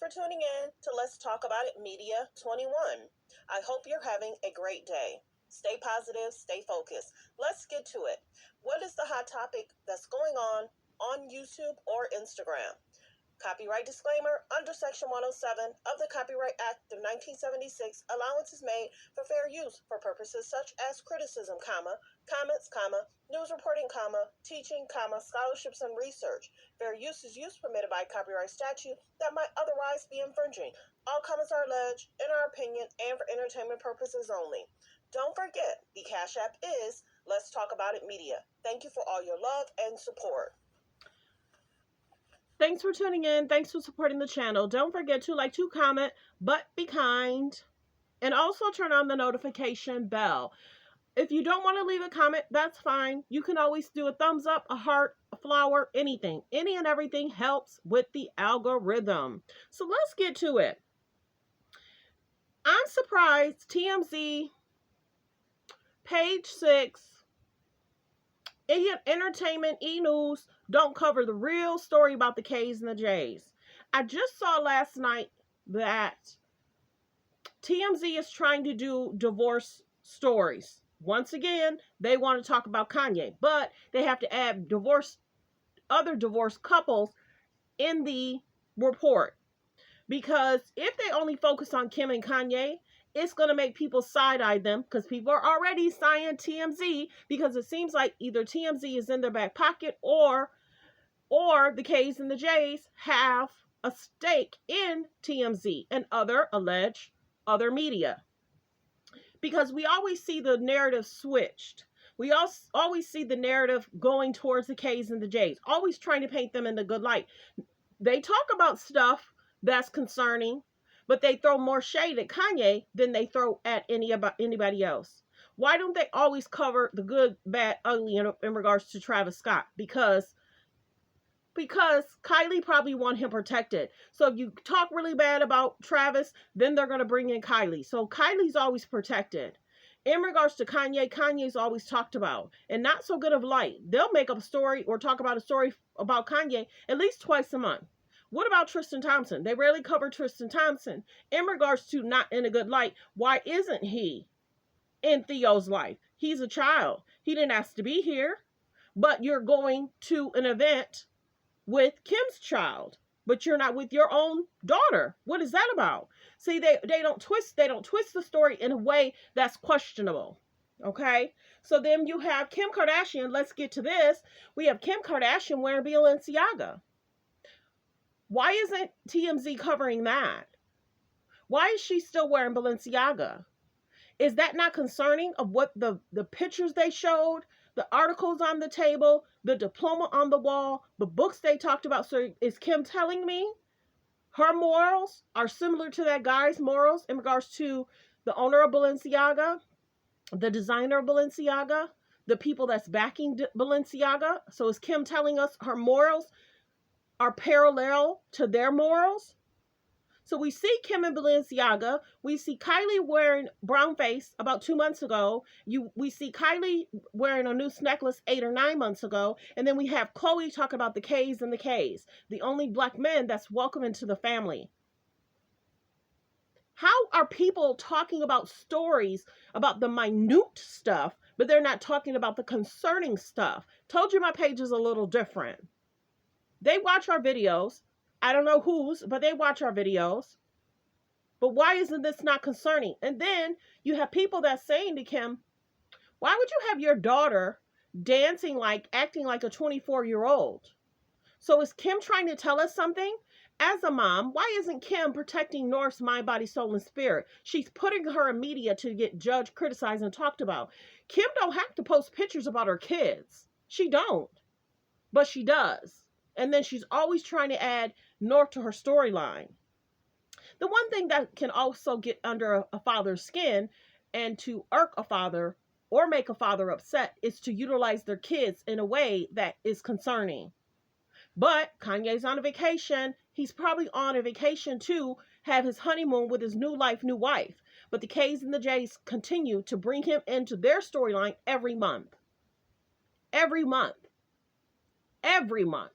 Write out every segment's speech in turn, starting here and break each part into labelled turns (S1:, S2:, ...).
S1: for tuning in to Let's Talk About It Media 21. I hope you're having a great day. Stay positive, stay focused. Let's get to it. What is the hot topic that's going on YouTube or Instagram? Copyright disclaimer: under Section 107 of the Copyright Act of 1976, allowance is made for fair use for purposes such as criticism, comments, news reporting, teaching, scholarships and research. Fair use is use permitted by copyright statute that might otherwise be infringing. All comments are alleged, in our opinion, and for entertainment purposes only. Don't forget, the Cash App is Let's Talk About It Media. Thank you for all your love and support.
S2: Thanks for tuning in. Thanks for supporting the channel. Don't forget to like, to comment, but be kind. And also turn on the notification bell. If you don't want to leave a comment, that's fine. You can always do a thumbs up, a heart, a flower, anything. Any and everything helps with the algorithm. So let's get to it. I'm surprised TMZ, Page 6, Entertainment, E-News don't cover the real story about the K's and the J's. I just saw last night that TMZ is trying to do divorce stories. Once again, they want to talk about Kanye, but they have to add other divorced couples in the report. Because if they only focus on Kim and Kanye, it's going to make people side-eye them, because people are already sighing TMZ, because it seems like either TMZ is in their back pocket or the K's and the J's have a stake in TMZ and other media. Because we always see the narrative switched. We always see the narrative going towards the K's and the J's, always trying to paint them in the good light. They talk about stuff that's concerning, but they throw more shade at Kanye than they throw at anybody else. Why don't they always cover the good, bad, ugly in regards to Travis Scott? Because Kylie probably want him protected. So if you talk really bad about Travis, then they're going to bring in Kylie. So Kylie's always protected. In regards to Kanye, Kanye's always talked about, and not so good of light. They'll make up a story or talk about a story about Kanye at least twice a month. What about Tristan Thompson? They rarely cover Tristan Thompson. In regards to not in a good light, why isn't he in Theo's life? He's a child. He didn't ask to be here. But you're going to an event with Kim's child, but you're not with your own daughter. What is that about? See, they don't twist the story in a way that's questionable. Okay? So then you have Kim Kardashian. Let's get to this. We have Kim Kardashian wearing Balenciaga. Why isn't TMZ covering that? Why is she still wearing Balenciaga? Is that not concerning of what the pictures they showed, the articles on the table, the diploma on the wall, the books they talked about? So is Kim telling me her morals are similar to that guy's morals in regards to the owner of Balenciaga, the designer of Balenciaga, the people that's backing Balenciaga? So is Kim telling us her morals are parallel to their morals? So we see Kim and Balenciaga. We see Kylie wearing brown face about 2 months ago. We see Kylie wearing a new necklace 8 or 9 months ago. And then we have Khloe talk about the K's and the K's, the only black men that's welcome into the family. How are people talking about stories about the minute stuff, but they're not talking about the concerning stuff? Told you my page is a little different. They watch our videos. I don't know whose, but they watch our videos. But why isn't this not concerning? And then you have people that's saying to Kim, why would you have your daughter acting like a 24-year-old? So is Kim trying to tell us something? As a mom, why isn't Kim protecting North's mind, body, soul, and spirit? She's putting her in media to get judged, criticized, and talked about. Kim don't have to post pictures about her kids. She don't. But she does. And then she's always trying to add North to her storyline. The one thing that can also get under a father's skin and to irk a father or make a father upset is to utilize their kids in a way that is concerning. But Kanye's on a vacation. He's probably on a vacation to have his honeymoon with his new wife. But the K's and the J's continue to bring him into their storyline every month. Every month. Every month.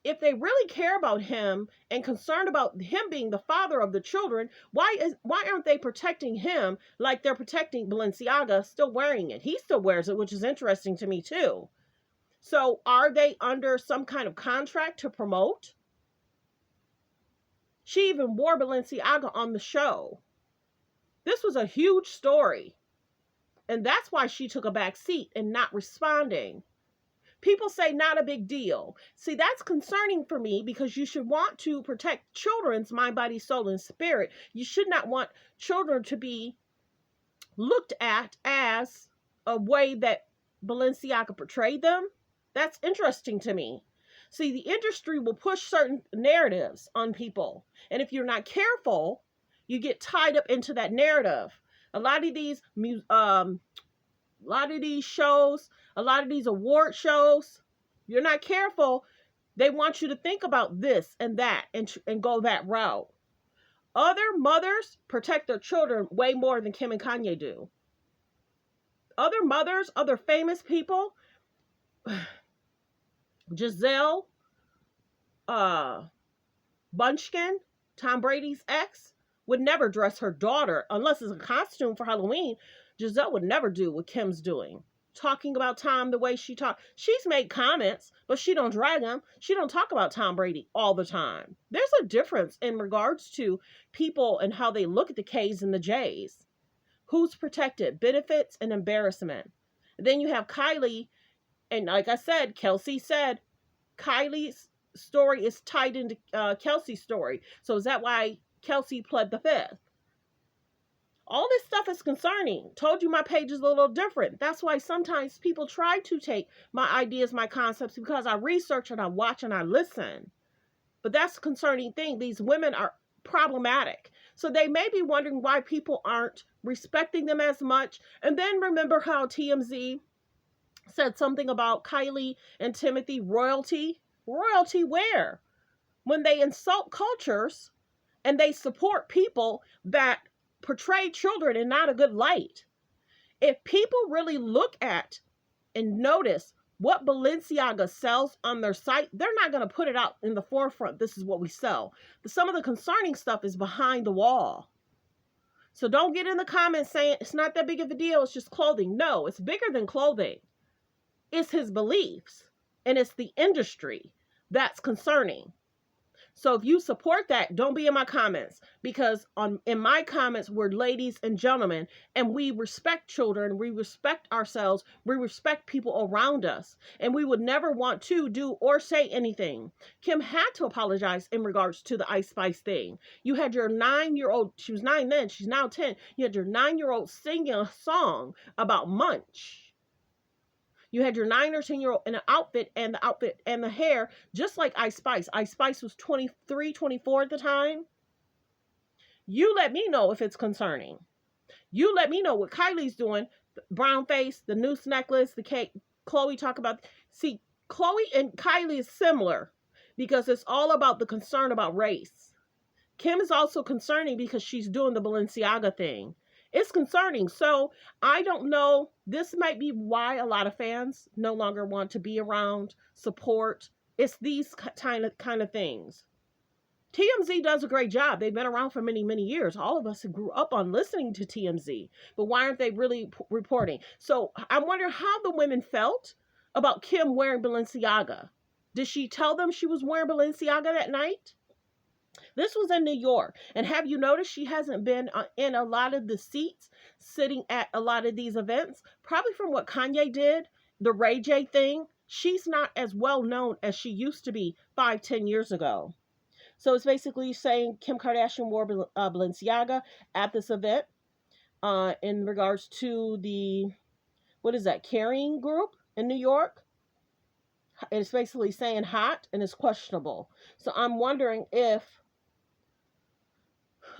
S2: if they really care about him and concerned about him being the father of the children, why aren't they protecting him like they're protecting Balenciaga still wearing it? He still wears it, which is interesting to me too. So are they under some kind of contract to promote? She even wore Balenciaga on the show. This was a huge story. And that's why she took a back seat and not responding. People say not a big deal. See, that's concerning for me because you should want to protect children's mind, body, soul, and spirit. You should not want children to be looked at as a way that Balenciaga portrayed them. That's interesting to me. See, the industry will push certain narratives on people. And if you're not careful, you get tied up into that narrative. A lot of these shows, a lot of these award shows, you're not careful, they want you to think about this and that and go that route. Other mothers protect their children way more than Kim and Kanye do. Other mothers, other famous people, Giselle, Bunchkin, Tom Brady's ex, would never dress her daughter unless it's a costume for Halloween. Giselle would never do what Kim's doing. Talking about Tom the way she talks. She's made comments, but she don't drag him. She don't talk about Tom Brady all the time. There's a difference in regards to people and how they look at the K's and the J's. Who's protected? Benefits and embarrassment. And then you have Kylie, and like I said, Kelsey said, Kylie's story is tied into Kelsey's story. So is that why Kelsey pled the fifth? All this stuff is concerning. Told you my page is a little different. That's why sometimes people try to take my ideas, my concepts, because I research and I watch and I listen. But that's a concerning thing. These women are problematic. So they may be wondering why people aren't respecting them as much. And then remember how TMZ said something about Kylie and Timothy royalty. Royalty where? When they insult cultures and they support people that portray children in not a good light. If people really look at and notice what Balenciaga sells on their site, they're not going to put it out in the forefront. This is what we sell. Some of the concerning stuff is behind the wall. So don't get in the comments saying it's not that big of a deal. It's just clothing. No, it's bigger than clothing. It's his beliefs and it's the industry that's concerning. So if you support that, don't be in my comments, because in my comments, we're ladies and gentlemen, and we respect children, we respect ourselves, we respect people around us, and we would never want to do or say anything. Kim had to apologize in regards to the Ice Spice thing. You had your 9-year-old, she was 9 then, she's now 10, you had your 9-year-old singing a song about Munch. You had your 9 or 10-year-old in an outfit and the hair, just like Ice Spice. Ice Spice was 23, 24 at the time. You let me know if it's concerning. You let me know what Kylie's doing. The brown face, the noose necklace, the cake. Khloe talk about. See, Khloe and Kylie is similar because it's all about the concern about race. Kim is also concerning because she's doing the Balenciaga thing. It's concerning. So I don't know. This might be why a lot of fans no longer want to be around, support. It's these kind of things. TMZ does a great job. They've been around for many, many years. All of us grew up on listening to TMZ. But why aren't they really reporting? So I wonder how the women felt about Kim wearing Balenciaga. Did she tell them she was wearing Balenciaga that night? This was in New York. And have you noticed she hasn't been in a lot of the seats sitting at a lot of these events? Probably from what Kanye did, the Ray J thing. She's not as well known as she used to be 5-10 years ago. So it's basically saying Kim Kardashian wore Balenciaga at this event in regards to the, what is that, carrying group in New York. It's basically saying hot and it's questionable. So I'm wondering if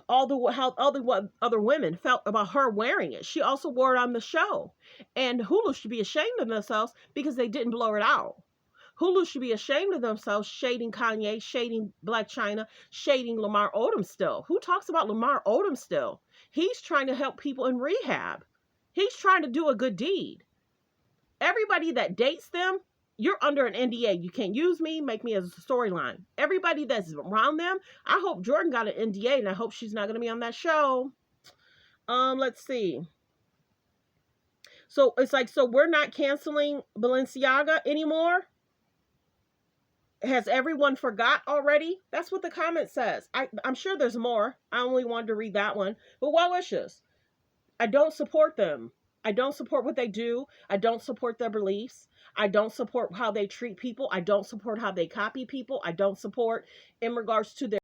S2: how other women felt about her wearing it. She also wore it on the show. And Hulu should be ashamed of themselves because they didn't blow it out. Hulu should be ashamed of themselves, shading Kanye, shading Black China, shading Lamar Odom still. Who talks about Lamar Odom still? He's trying to help people in rehab. He's trying to do a good deed. Everybody that dates them you're under an NDA. You can't use me, make me as a storyline. Everybody that's around them, I hope Jordan got an NDA, and I hope she's not going to be on that show. Let's see. So it's like, so we're not canceling Balenciaga anymore. Has everyone forgot already? That's what the comment says. I'm sure there's more. I only wanted to read that one. But well wishes. I don't support them. I don't support what they do. I don't support their beliefs. I don't support how they treat people. I don't support how they copy people. I don't support in regards to their